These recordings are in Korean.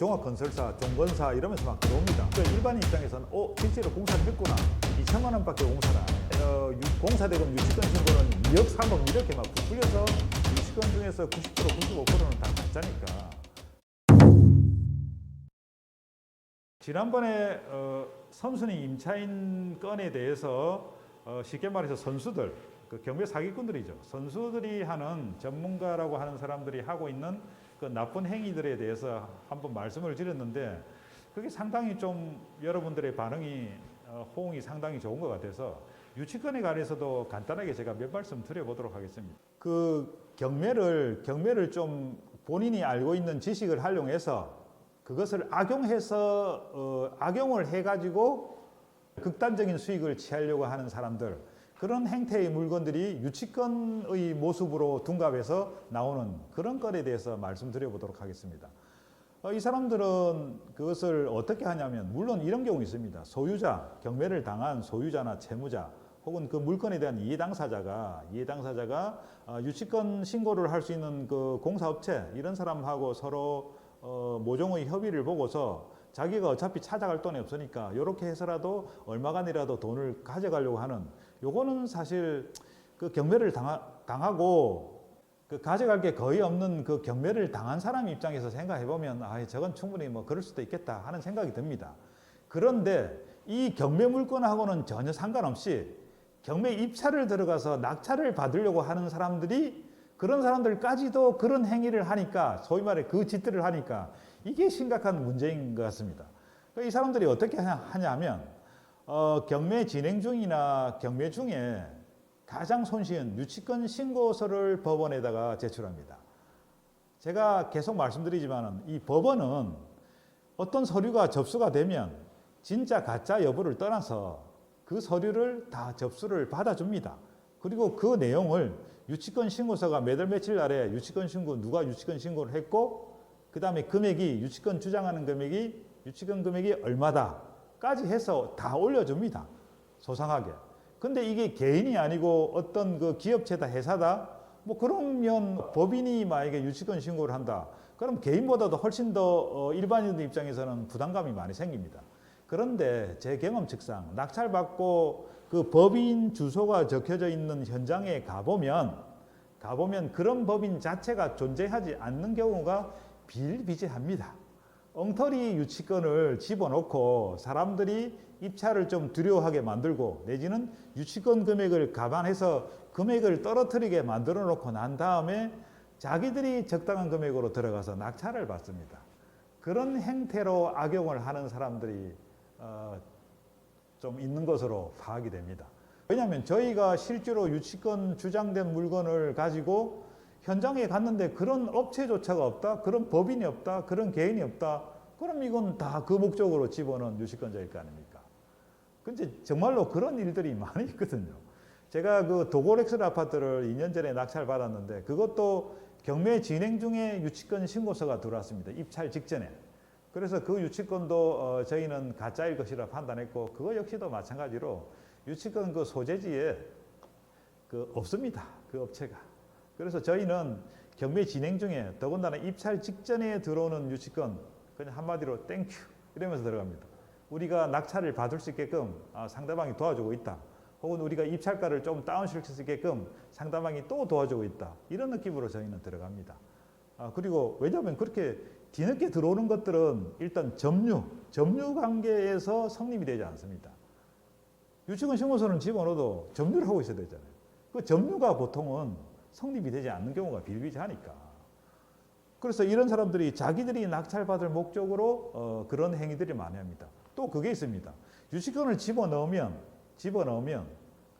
종합건설사, 종건사 이러면서 막 들어옵니다. 그러니까 일반인 입장에서는 실제로 공사를 했구나. 2천만 원밖에 공사를 안 해요. 공사대금 유치권 신고는 2억, 3억 이렇게 막 부풀려서 유치권 중에서 90%, 95%는 다 가짜니까. 지난번에 선순위 임차인 건에 대해서 쉽게 말해서 선수들, 그 경매 사기꾼들이죠. 선수들이 하는 전문가라고 하는 사람들이 하고 있는 그 나쁜 행위들에 대해서 한번 말씀을 드렸는데 그게 상당히 좀 여러분들의 반응이 호응이 상당히 좋은 것 같아서 유치권에 관해서도 간단하게 제가 몇 말씀 드려보도록 하겠습니다. 그 경매를 좀 본인이 알고 있는 지식을 활용해서 그것을 악용을 해가지고 극단적인 수익을 취하려고 하는 사람들, 그런 행태의 물건들이 유치권의 모습으로 둔갑해서 나오는 그런 건에 대해서 말씀드려보도록 하겠습니다. 이 사람들은 그것을 어떻게 하냐면, 물론 이런 경우 있습니다. 소유자, 경매를 당한 소유자나 채무자 혹은 그 물건에 대한 이해당사자가 유치권 신고를 할 수 있는 그 공사업체, 이런 사람하고 서로 모종의 협의를 보고서 자기가 어차피 찾아갈 돈이 없으니까 이렇게 해서라도 얼마간이라도 돈을 가져가려고 하는, 요거는 사실 그 경매를 당하고 그 가져갈 게 거의 없는 그 경매를 당한 사람 입장에서 생각해 보면 저건 충분히 뭐 그럴 수도 있겠다 하는 생각이 듭니다. 그런데 이 경매 물건하고는 전혀 상관없이 경매 입찰을 들어가서 낙찰을 받으려고 하는 사람들이, 그런 사람들까지도 그런 행위를 하니까, 소위 말해 그 짓들을 하니까 이게 심각한 문제인 것 같습니다. 이 사람들이 어떻게 하냐면 경매 진행 중이나 경매 중에 가장 손쉬운 유치권 신고서를 법원에다가 제출합니다. 제가 계속 말씀드리지만 이 법원은 어떤 서류가 접수가 되면 진짜 가짜 여부를 떠나서 그 서류를 다 접수를 받아줍니다. 그리고 그 내용을 유치권 신고서가 몇 월 며칠 날에 유치권 신고, 누가 유치권 신고를 했고, 그 다음에 금액이, 유치권 주장하는 금액이, 유치권 금액이 얼마다까지 해서 다 올려줍니다. 소상하게. 근데 이게 개인이 아니고 어떤 그 기업체다, 회사다, 뭐 그러면 법인이 만약에 유치권 신고를 한다. 그럼 개인보다도 훨씬 더 일반인들 입장에서는 부담감이 많이 생깁니다. 그런데 제 경험 측상 낙찰받고 그 법인 주소가 적혀져 있는 현장에 가보면 그런 법인 자체가 존재하지 않는 경우가 비일비재합니다. 엉터리 유치권을 집어넣고 사람들이 입찰을 좀 두려워하게 만들고, 내지는 유치권 금액을 감안해서 금액을 떨어뜨리게 만들어 놓고 난 다음에 자기들이 적당한 금액으로 들어가서 낙찰을 받습니다. 그런 행태로 악용을 하는 사람들이 좀 있는 것으로 파악이 됩니다. 왜냐하면 저희가 실제로 유치권 주장된 물건을 가지고 현장에 갔는데 그런 업체조차가 없다, 그런 법인이 없다, 그런 개인이 없다, 그럼 이건 다 그 목적으로 집어넣은 유치권자일 거 아닙니까? 근데 정말로 그런 일들이 많이 있거든요. 제가 그 도고렉스 아파트를 2년 전에 낙찰 받았는데 그것도 경매 진행 중에 유치권 신고서가 들어왔습니다. 입찰 직전에. 그래서 그 유치권도 저희는 가짜일 것이라 판단했고, 그거 역시도 마찬가지로 유치권 그 소재지에 없습니다. 그 업체가. 그래서 저희는 경매 진행 중에, 더군다나 입찰 직전에 들어오는 유치권 그냥 한마디로 땡큐 이러면서 들어갑니다. 우리가 낙찰을 받을 수 있게끔 상대방이 도와주고 있다. 혹은 우리가 입찰가를 좀 다운시킬 수 있게끔 상대방이 또 도와주고 있다. 이런 느낌으로 저희는 들어갑니다. 그리고 왜냐하면 그렇게 뒤늦게 들어오는 것들은 일단 점유 관계에서 성립이 되지 않습니다. 유치권 신고서는 집어넣어도 점유를 하고 있어야 되잖아요. 그 점유가 보통은 성립이 되지 않는 경우가 비일비재하니까. 그래서 이런 사람들이 자기들이 낙찰받을 목적으로 그런 행위들이 많이 합니다. 또 그게 있습니다. 유치권을 집어넣으면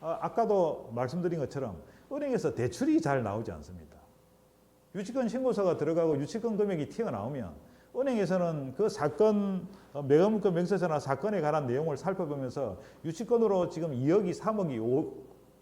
아까도 말씀드린 것처럼 은행에서 대출이 잘 나오지 않습니다. 유치권 신고서가 들어가고 유치권 금액이 튀어나오면 은행에서는 그 사건, 매각물권 명세서나 사건에 관한 내용을 살펴보면서 유치권으로 지금 2억이, 3억이,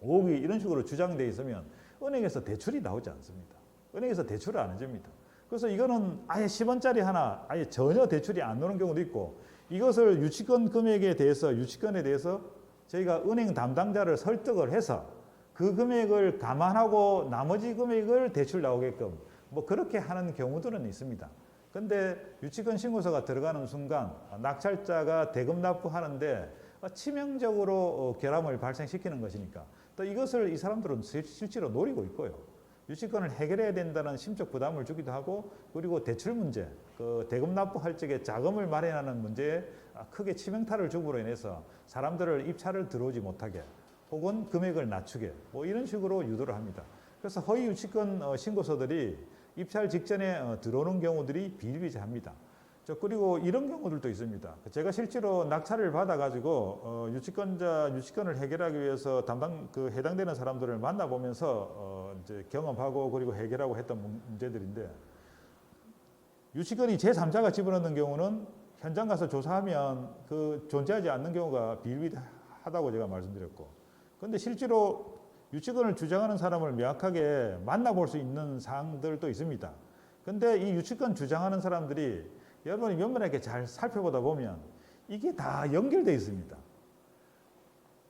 5억이 이런 식으로 주장되어 있으면 은행에서 대출이 나오지 않습니다. 은행에서 대출을 안 해줍니다. 그래서 이거는 아예 10원짜리 하나 아예 전혀 대출이 안 나오는 경우도 있고, 이것을 유치권 금액에 대해서, 유치권에 대해서 저희가 은행 담당자를 설득을 해서 그 금액을 감안하고 나머지 금액을 대출 나오게끔 뭐 그렇게 하는 경우들은 있습니다. 근데 유치권 신고서가 들어가는 순간 낙찰자가 대금 납부하는데 치명적으로 결함을 발생시키는 것이니까 또 이것을 이 사람들은 실제로 노리고 있고요. 유치권을 해결해야 된다는 심적 부담을 주기도 하고 그리고 대출 문제, 그 대금 납부할 적에 자금을 마련하는 문제에 크게 치명타를 줌으로 인해서 사람들을 입찰을 들어오지 못하게 혹은 금액을 낮추게 뭐 이런 식으로 유도를 합니다. 그래서 허위 유치권 신고서들이 입찰 직전에 들어오는 경우들이 비일비재합니다. 그리고 이런 경우들도 있습니다. 제가 실제로 낙찰을 받아가지고 유치권을 해결하기 위해서 해당되는 사람들을 만나보면서 이제 경험하고 그리고 해결하고 했던 문제들인데 유치권이 제3자가 집어넣는 경우는 현장 가서 조사하면 그 존재하지 않는 경우가 비일비재하다고 제가 말씀드렸고, 그런데 실제로 유치권을 주장하는 사람을 명확하게 만나볼 수 있는 사항들도 있습니다. 근데 이 유치권 주장하는 사람들이 여러분이 면밀하게 잘 살펴보다 보면 이게 다 연결되어 있습니다.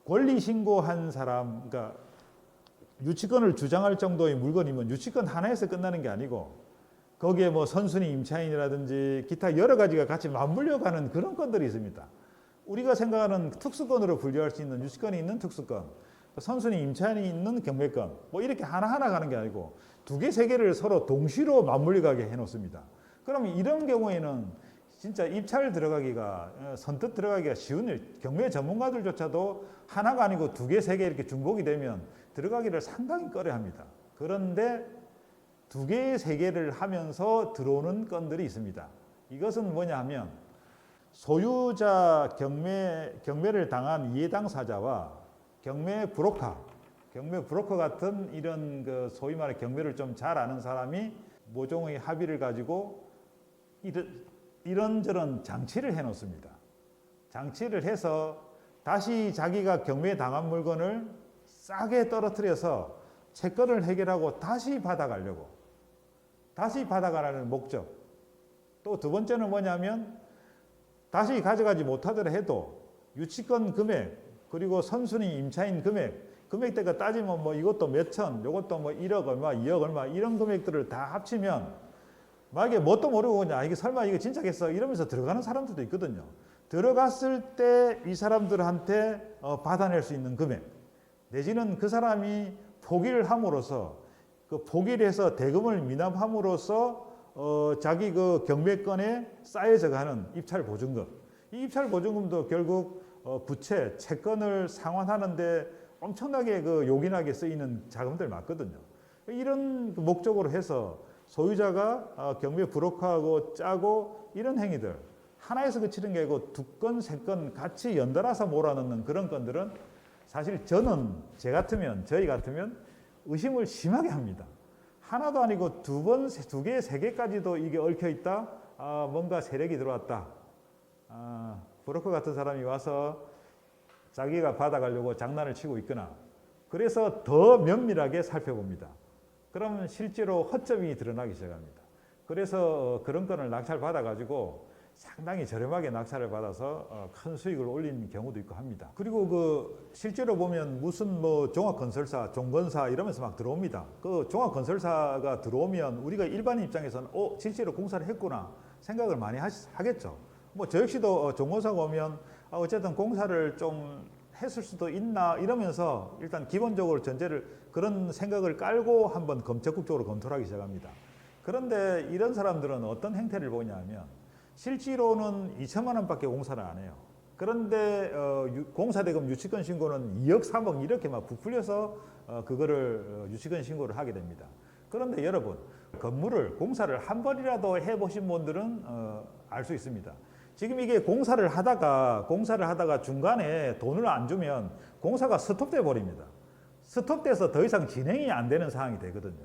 권리 신고한 사람, 그러니까 유치권을 주장할 정도의 물건이면 유치권 하나에서 끝나는 게 아니고 거기에 뭐 선순위 임차인이라든지 기타 여러 가지가 같이 맞물려 가는 그런 건들이 있습니다. 우리가 생각하는 특수권으로 분류할 수 있는 유치권이 있는 특수권, 선순위 임차인이 있는 경매권, 뭐 이렇게 하나하나 가는 게 아니고 두 개, 세 개를 서로 동시로 맞물려 가게 해놓습니다. 그럼 이런 경우에는 진짜 입찰 들어가기가, 선뜻 들어가기가 쉬운 일, 경매 전문가들조차도 하나가 아니고 두 개, 세 개 이렇게 중복이 되면 들어가기를 상당히 꺼려합니다. 그런데 두 개, 세 개를 하면서 들어오는 건들이 있습니다. 이것은 뭐냐 하면 소유자 경매를 당한 이해당사자와 경매 브로커 같은 이런 그 소위 말해 경매를 좀 잘 아는 사람이 모종의 합의를 가지고 이런저런 장치를 해놓습니다. 장치를 해서 다시 자기가 경매에 당한 물건을 싸게 떨어뜨려서 채권을 해결하고 다시 받아가라는 목적. 또 두 번째는 뭐냐면 다시 가져가지 못하더라 해도 유치권 금액 그리고 선순위 임차인 금액대가 따지면 뭐 이것도 몇천, 이것도 뭐 1억 얼마, 2억 얼마 이런 금액들을 다 합치면 만약에 뭣도 모르고 그냥 이게 설마 이거 진짜겠어 이러면서 들어가는 사람들도 있거든요. 들어갔을 때 이 사람들한테 받아낼 수 있는 금액 내지는 그 사람이 포기를 함으로써 그 포기를 해서 대금을 미납함으로써 자기 그 경매권에 쌓여져 가는 입찰 보증금. 이 입찰 보증금도 결국 부채, 채권을 상환하는데 엄청나게 그 요긴하게 쓰이는 자금들 맞거든요. 이런 목적으로 해서 소유자가 경매 브로커하고 짜고 이런 행위들 하나에서 그치는 게 아니고 두 건, 세 건 같이 연달아서 몰아넣는 그런 건들은 사실 저희 같으면 의심을 심하게 합니다. 하나도 아니고 두 개, 세 개까지도 이게 얽혀 있다. 뭔가 세력이 들어왔다. 브로커 같은 사람이 와서 자기가 받아가려고 장난을 치고 있거나 그래서 더 면밀하게 살펴봅니다. 그러면 실제로 허점이 드러나기 시작합니다. 그래서 그런 건을 낙찰 받아가지고 상당히 저렴하게 낙찰을 받아서 큰 수익을 올린 경우도 있고 합니다. 그리고 그 실제로 보면 무슨 뭐 종합건설사, 종건사 이러면서 막 들어옵니다. 그 종합건설사가 들어오면 우리가 일반인 입장에서는 실제로 공사를 했구나 생각을 많이 하겠죠. 뭐 저 역시도 종건사가 오면 어쨌든 공사를 좀 했을 수도 있나 이러면서 일단 기본적으로 그런 생각을 깔고 한번 적극적으로 검토를 하기 시작합니다. 그런데 이런 사람들은 어떤 행태를 보냐면 실제로는 2천만 원밖에 공사를 안 해요. 그런데 공사대금 유치권 신고는 2억, 3억 이렇게 막 부풀려서 그거를 유치권 신고를 하게 됩니다. 그런데 여러분 공사를 한 번이라도 해보신 분들은 알 수 있습니다. 지금 이게 공사를 하다가 중간에 돈을 안 주면 공사가 스톱돼 버립니다. 스톱돼서 더 이상 진행이 안 되는 상황이 되거든요.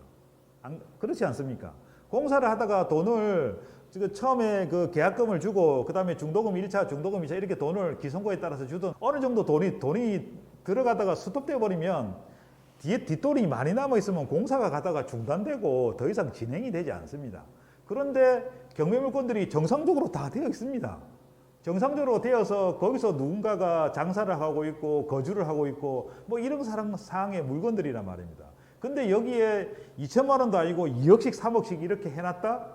그렇지 않습니까? 공사를 하다가 돈을 처음에 그 계약금을 주고 그다음에 중도금 1차, 중도금 2차 이렇게 돈을 기성고에 따라서 주던 어느 정도 돈이 들어가다가 스톱돼 버리면 뒤에 뒷돈이 많이 남아 있으면 공사가 가다가 중단되고 더 이상 진행이 되지 않습니다. 그런데 경매물건들이 정상적으로 다 되어 있습니다. 정상적으로 되어서 거기서 누군가가 장사를 하고 있고 거주를 하고 있고 뭐 이런 상황의 물건들이란 말입니다. 근데 여기에 2천만 원도 아니고 2억씩 3억씩 이렇게 해놨다?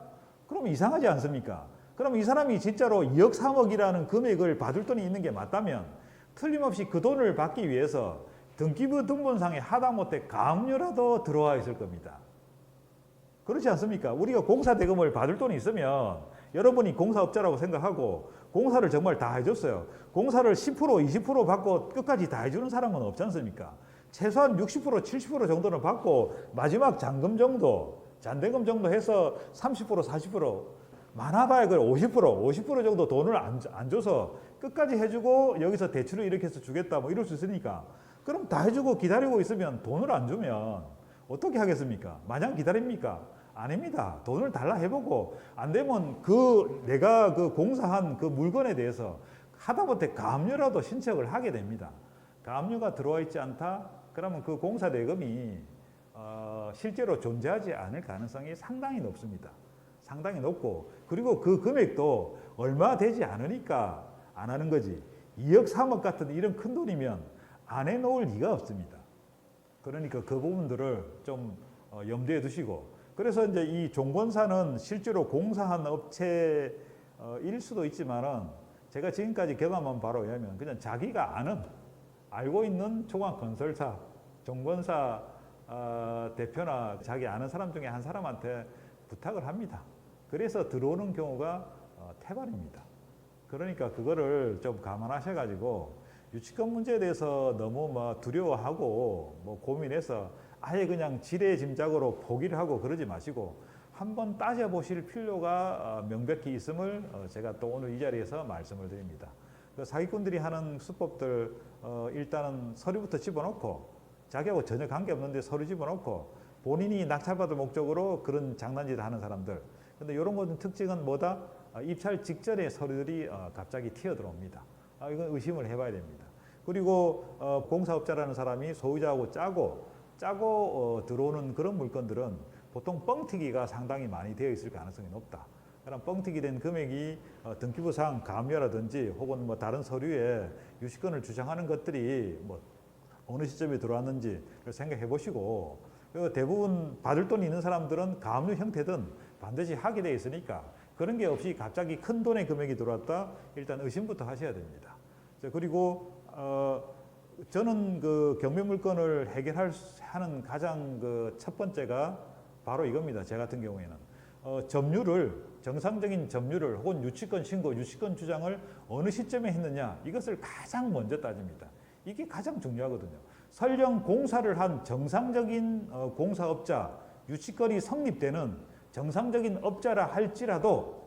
그럼 이상하지 않습니까? 그럼 이 사람이 진짜로 2억 3억이라는 금액을 받을 돈이 있는 게 맞다면 틀림없이 그 돈을 받기 위해서 등기부 등본상에 하다못해 가압류라도 들어와 있을 겁니다. 그렇지 않습니까? 우리가 공사 대금을 받을 돈이 있으면 여러분이 공사업자라고 생각하고 공사를 정말 다 해줬어요. 공사를 10% 20% 받고 끝까지 다 해주는 사람은 없지 않습니까? 최소한 60% 70% 정도는 받고 마지막 잔금 정도 잔대금 정도 해서 30% 40% 많아봐야 그 50% 정도 돈을 안 줘서 끝까지 해주고 여기서 대출을 이렇게 해서 주겠다 뭐 이럴 수 있으니까 그럼 다 해주고 기다리고 있으면 돈을 안 주면 어떻게 하겠습니까? 마냥 기다립니까? 아닙니다. 돈을 달라 해보고 안 되면 내가 그 공사한 그 물건에 대해서 하다못해 가압류라도 신청을 하게 됩니다. 가압류가 들어와 있지 않다? 그러면 그 공사 대금이 실제로 존재하지 않을 가능성이 상당히 높습니다. 상당히 높고 그리고 그 금액도 얼마 되지 않으니까 안 하는 거지 2억 3억 같은 이런 큰 돈이면 안 해놓을 리가 없습니다. 그러니까 그 부분들을 좀 염두에 두시고 그래서 이제 이 종권사는 실제로 공사한 업체일 수도 있지만은 제가 지금까지 경험한 바로 의하면 그냥 자기가 알고 있는 종합건설사, 종권사 대표나 자기 아는 사람 중에 한 사람한테 부탁을 합니다. 그래서 들어오는 경우가 태반입니다. 그러니까 그거를 좀 감안하셔가지고 유치권 문제에 대해서 너무 두려워하고 고민해서 아예 그냥 지레짐작으로 포기를 하고 그러지 마시고 한번 따져보실 필요가 명백히 있음을 제가 또 오늘 이 자리에서 말씀을 드립니다. 그 사기꾼들이 하는 수법들 일단은 서류부터 집어넣고 자기하고 전혀 관계없는데 서류 집어넣고 본인이 낙찰받을 목적으로 그런 장난짓을 하는 사람들. 근데 이런 것은 특징은 뭐다? 입찰 직전에 서류들이 갑자기 튀어들어옵니다. 이건 의심을 해봐야 됩니다. 그리고 공사업자라는 사람이 소유자하고 짜고 들어오는 그런 물건들은 보통 뻥튀기가 상당히 많이 되어 있을 가능성이 높다. 그럼 뻥튀기 된 금액이 등기부상 가압류라든지 혹은 다른 서류에 유치권을 주장하는 것들이 어느 시점에 들어왔는지를 생각해 보시고 그리고 대부분 받을 돈이 있는 사람들은 가압류 형태든 반드시 하게 되어 있으니까 그런 게 없이 갑자기 큰 돈의 금액이 들어왔다 일단 의심부터 하셔야 됩니다. 그리고 저는 그 경매물건을 해결하는 가장 첫 번째가 바로 이겁니다. 제 같은 경우에는 정상적인 점유를 혹은 유치권 신고, 유치권 주장을 어느 시점에 했느냐 이것을 가장 먼저 따집니다. 이게 가장 중요하거든요. 설령 공사를 한 정상적인 공사업자, 유치권이 성립되는 정상적인 업자라 할지라도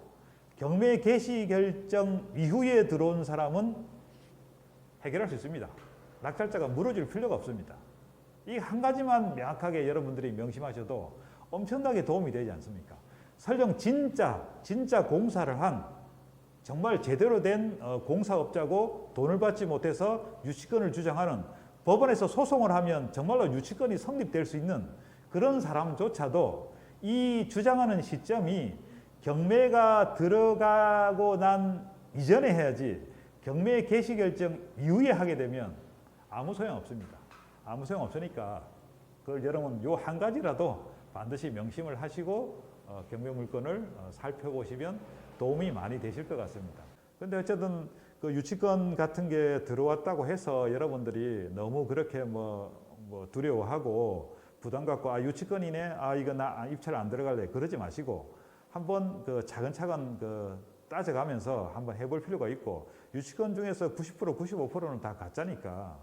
경매 개시 결정 이후에 들어온 사람은 해결할 수 있습니다. 낙찰자가 물어줄 필요가 없습니다. 이 한 가지만 명확하게 여러분들이 명심하셔도 엄청나게 도움이 되지 않습니까? 설령 진짜 공사를 한 정말 제대로 된 공사업자고 돈을 받지 못해서 유치권을 주장하는 법원에서 소송을 하면 정말로 유치권이 성립될 수 있는 그런 사람조차도 이 주장하는 시점이 경매가 들어가고 난 이전에 해야지 경매 개시 결정 이후에 하게 되면 아무 소용 없습니다. 아무 소용 없으니까 그걸 여러분 요 한 가지라도 반드시 명심을 하시고 경매 물건을 살펴보시면 도움이 많이 되실 것 같습니다. 그런데 어쨌든 그 유치권 같은 게 들어왔다고 해서 여러분들이 너무 그렇게 두려워하고 부담 갖고 유치권이네 이거 나 입찰 안 들어갈래 그러지 마시고 한번 차근차근 따져가면서 한번 해볼 필요가 있고 유치권 중에서 90% 95%는 다 가짜니까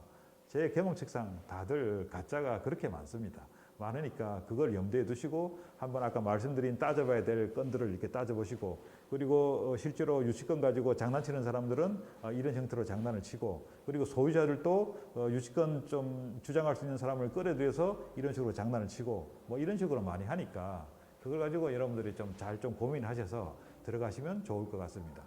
제 경험칙상 다들 가짜가 그렇게 많습니다. 많으니까 그걸 염두에 두시고 한번 아까 말씀드린 따져봐야 될 건들을 이렇게 따져보시고 그리고 실제로 유치권 가지고 장난치는 사람들은 이런 형태로 장난을 치고 그리고 소유자들도 유치권 좀 주장할 수 있는 사람을 끌어들여서 이런 식으로 장난을 치고 이런 식으로 많이 하니까 그걸 가지고 여러분들이 좀 잘 고민하셔서 들어가시면 좋을 것 같습니다.